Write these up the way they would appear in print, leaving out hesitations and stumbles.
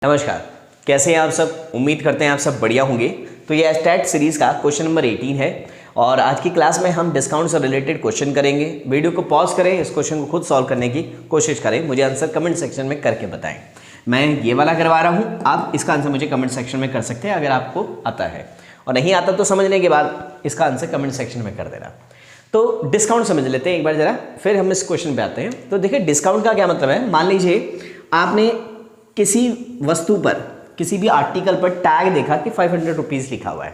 नमस्कार, कैसे हैं आप सब। उम्मीद करते हैं आप सब बढ़िया होंगे। तो ये स्टैट सीरीज़ का क्वेश्चन नंबर 18 है और आज की क्लास में हम डिस्काउंट से रिलेटेड क्वेश्चन करेंगे। वीडियो को पॉज करें, इस क्वेश्चन को खुद सॉल्व करने की कोशिश करें, मुझे आंसर कमेंट सेक्शन में करके बताएं। मैं ये वाला करवा रहा हूँ, आप इसका आंसर मुझे कमेंट सेक्शन में कर सकते हैं अगर आपको आता है, और नहीं आता तो समझने के बाद इसका आंसर कमेंट सेक्शन में कर देना। तो डिस्काउंट समझ लेते हैं एक बार ज़रा, फिर हम इस क्वेश्चन पे आते हैं। तो देखिए डिस्काउंट का क्या मतलब है। मान लीजिए आपने किसी वस्तु पर, किसी भी आर्टिकल पर टैग देखा कि 500 रुपीज़ लिखा हुआ है।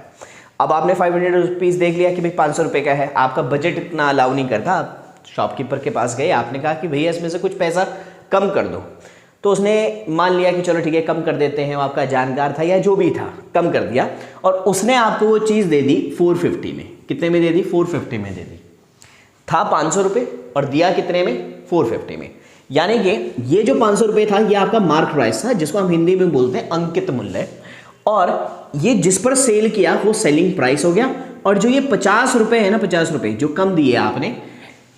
अब आपने 500 रुपीज़ देख लिया कि भाई 500 रुपये का है, आपका बजट इतना अलाउ नहीं करता। आप शॉपकीपर के पास गए, आपने कहा कि भैया इसमें से कुछ पैसा कम कर दो, तो उसने मान लिया कि चलो ठीक है कम कर देते हैं, वो आपका जानकार था या जो भी था, कम कर दिया और उसने आपको वो चीज़ दे दी 450 में। कितने में दे दी? 450 में दे दी। था 500 रुपये और दिया कितने में? 450 में। यानी कि ये जो 500 रुपये था ये आपका मार्क प्राइस था, जिसको हम हिंदी में बोलते हैं अंकित मूल्य, और ये जिस पर सेल किया वो सेलिंग प्राइस हो गया। और जो ये 50 रुपये है ना, 50 रुपये जो कम दिए आपने,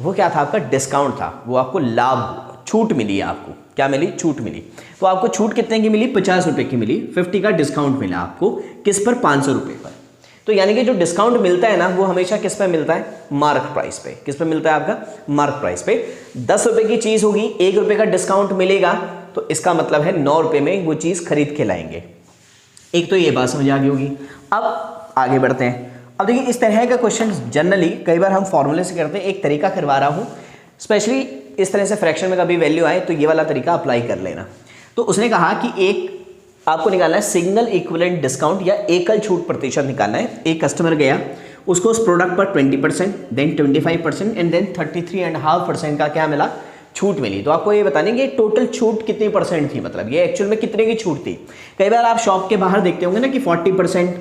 वो क्या था? आपका डिस्काउंट था। वो आपको लाभ, छूट मिली है। आपको क्या मिली? छूट मिली। तो आपको छूट कितने की मिली? 50 रुपये की मिली। 50 का डिस्काउंट मिला आपको, किस पर? 500 रुपये पर। तो यानी कि जो डिस्काउंट मिलता है ना, वो हमेशा किस पे मिलता है? मार्क प्राइस पे। किस पे मिलता है? आपका मार्क प्राइस पे। 10 रुपये की चीज़ होगी, 1 रुपये का डिस्काउंट मिलेगा, तो इसका मतलब है 9 रुपये में वो चीज़ खरीद के लाएंगे। एक तो ये बात समझ आ गई होगी। अब आगे बढ़ते हैं। अब देखिए इस तरह का क्वेश्चन जनरली कई बार हम फॉर्मूले से करते हैं। एक तरीका करवा रहा हूँ, स्पेशली इस तरह से फ्रैक्शन में कभी वैल्यू आए तो ये वाला तरीका अप्लाई कर लेना। तो उसने कहा कि एक आपको निकालना है सिंगल इक्विवेलेंट डिस्काउंट या एकल छूट प्रतिशत निकालना है। एक कस्टमर गया, उसको उस प्रोडक्ट पर 20%, देन 25% एंड देन 33.5% का क्या मिला? छूट मिली। तो आपको ये बताने कि टोटल छूट कितनी परसेंट थी, मतलब ये एक्चुअल में कितने की छूट थी। कई बार आप शॉप के बाहर देखते होंगे ना कि 40%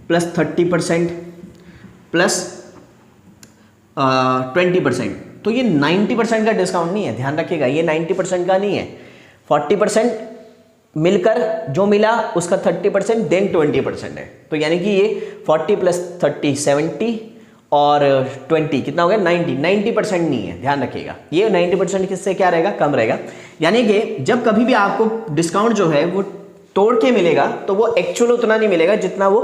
प्लस 30% प्लस 20%, तो ये 90% का डिस्काउंट नहीं है, ध्यान रखिएगा। ये 90% का नहीं है। 40% मिलकर जो मिला उसका 30% देन 20% है। तो यानी कि ये 40 प्लस 30 70 और 20 कितना हो गया? 90% नहीं है, ध्यान रखिएगा। ये 90% किससे क्या रहेगा? कम रहेगा। यानी कि जब कभी भी आपको डिस्काउंट जो है वो तोड़ के मिलेगा तो वो एक्चुअल उतना नहीं मिलेगा जितना वो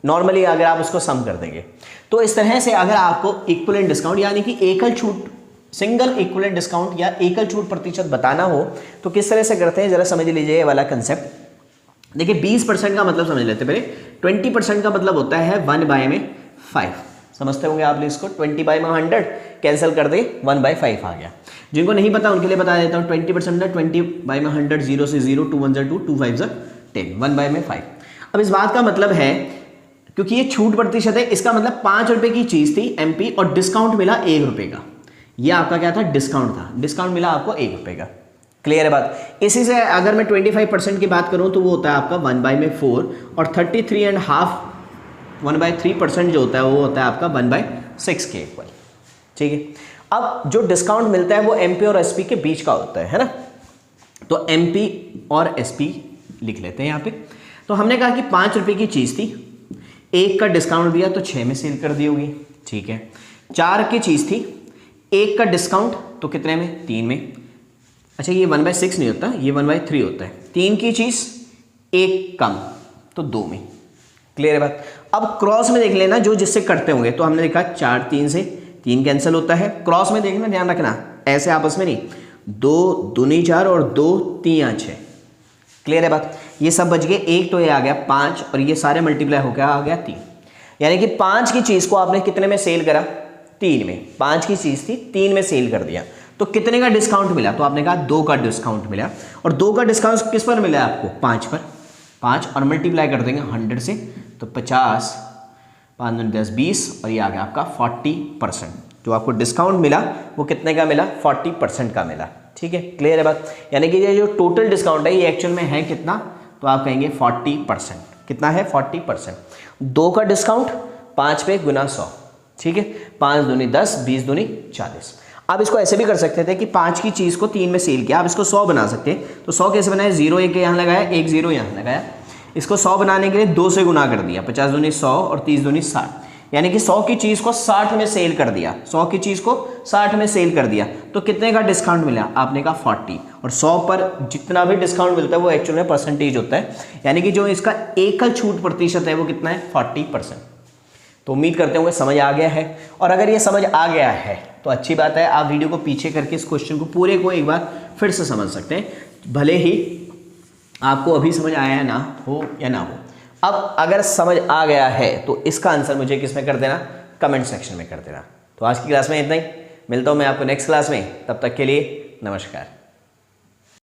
नॉर्मली अगर आप उसको सम कर देंगे। तो इस तरह से अगर आपको इक्विवेलेंट डिस्काउंट यानी कि एकल छूट, सिंगल इक्विवेलेंट डिस्काउंट या एकल छूट प्रतिशत बताना हो तो किस तरह से करते हैं, जरा समझ लीजिए ये वाला कंसेप्ट। देखिए 20% का मतलब समझ लेते हैं पहले। 20% का मतलब होता है 1/5। समझते होंगे आप इसको। 20/100 कैंसिल कर दे, 1/5 आ गया। जिनको नहीं पता उनके लिए बता देता हूँ। 20% 20/100, 0 से 0, 2 1 2, 2 5 10, 1/5। अब इस बात का मतलब है, क्योंकि ये छूट प्रतिशत है, इसका मतलब 5 रुपये की चीज़ थी MP और डिस्काउंट मिला 1 रुपये का। ये आपका क्या था? डिस्काउंट था। डिस्काउंट मिला आपको 1 रुपये का। क्लियर है बात। इसी से अगर मैं 25% की बात करूं तो वो होता है आपका 1/4 और 33.5 1/3% जो होता है वो होता है आपका 1/6 के इक्वल। ठीक है। अब जो डिस्काउंट मिलता है वो MP और SP के बीच का होता है ना। तो MP और SP लिख लेते हैं यहाँ पे। तो हमने कहा कि 5 रुपये की चीज़ थी, 1 का डिस्काउंट दिया तो 6 में सेल कर दी होगी। ठीक है। 4 की चीज़ थी, 1 का डिस्काउंट तो कितने में? 3 में। अच्छा ये 1/6 नहीं होता, ये 1/3 होता है। 3 की चीज़, 1 कम तो 2 में। क्लियर है बात। अब क्रॉस में देख लेना जो जिससे करते होंगे। तो हमने देखा 4 3 से 3 कैंसिल होता है। क्रॉस में देखना, ध्यान रखना, ऐसे आपस में नहीं। 2 दूनी 4 और 2 3 6। क्लियर है बात। ये सब बच गए। 1 तो ये आ गया 5 और ये सारे मल्टीप्लाई होकर आ गया 3। यानी कि 5 की चीज़ को आपने कितने में सेल करा? 3 में। 5 की चीज़ थी, 3 में सेल कर दिया। तो कितने का डिस्काउंट मिला? तो आपने कहा 2 का डिस्काउंट मिला। और 2 का डिस्काउंट किस पर मिला आपको? 5 पर। 5 और मल्टीप्लाई कर देंगे 100 से, तो 50, 5 दूनी 10 20 और ये आ गया आपका 40%। जो आपको डिस्काउंट मिला वो कितने का मिला? 40% का मिला। ठीक है। क्लियर है बात। यानी कि ये जो टोटल डिस्काउंट है ये एक्चुअल में है कितना? तो आप कहेंगे 40%। कितना है? 40%। 2 का डिस्काउंट 5 पे गुना 100। ठीक है। 5 दूनी 10, 20 दूनी 40। आप इसको ऐसे भी कर सकते थे कि 5 की चीज़ को 3 में सेल किया, आप इसको 100 बना सकते हैं। तो 100 कैसे बनाया? 0 1 यहाँ लगाया, 1 0 यहाँ लगाया। इसको 100 बनाने के लिए 2 से गुना कर दिया। 50 दूनी 100 और 30 दूनी 60। यानी कि 100 की चीज़ को 60 में सेल कर दिया, 100 की चीज़ को 60 में सेल कर दिया, तो कितने का डिस्काउंट मिला? आपने कहा 40। और 100 पर जितना भी डिस्काउंट मिलता है वो एक्चुअल में परसेंटेज होता है, यानी कि जो इसका एकल छूट प्रतिशत है वो कितना है? 40%। तो उम्मीद करते होंगे समझ आ गया है, और अगर ये समझ आ गया है तो अच्छी बात है, आप वीडियो को पीछे करके इस क्वेश्चन को पूरे को एक बार फिर से समझ सकते हैं, भले ही आपको अभी समझ आया ना हो या ना हो। अब अगर समझ आ गया है तो इसका आंसर मुझे किस में कर देना? कमेंट सेक्शन में कर देना। तो आज की क्लास में इतना ही, मिलता हूँ मैं आपको नेक्स्ट क्लास में, तब तक के लिए नमस्कार।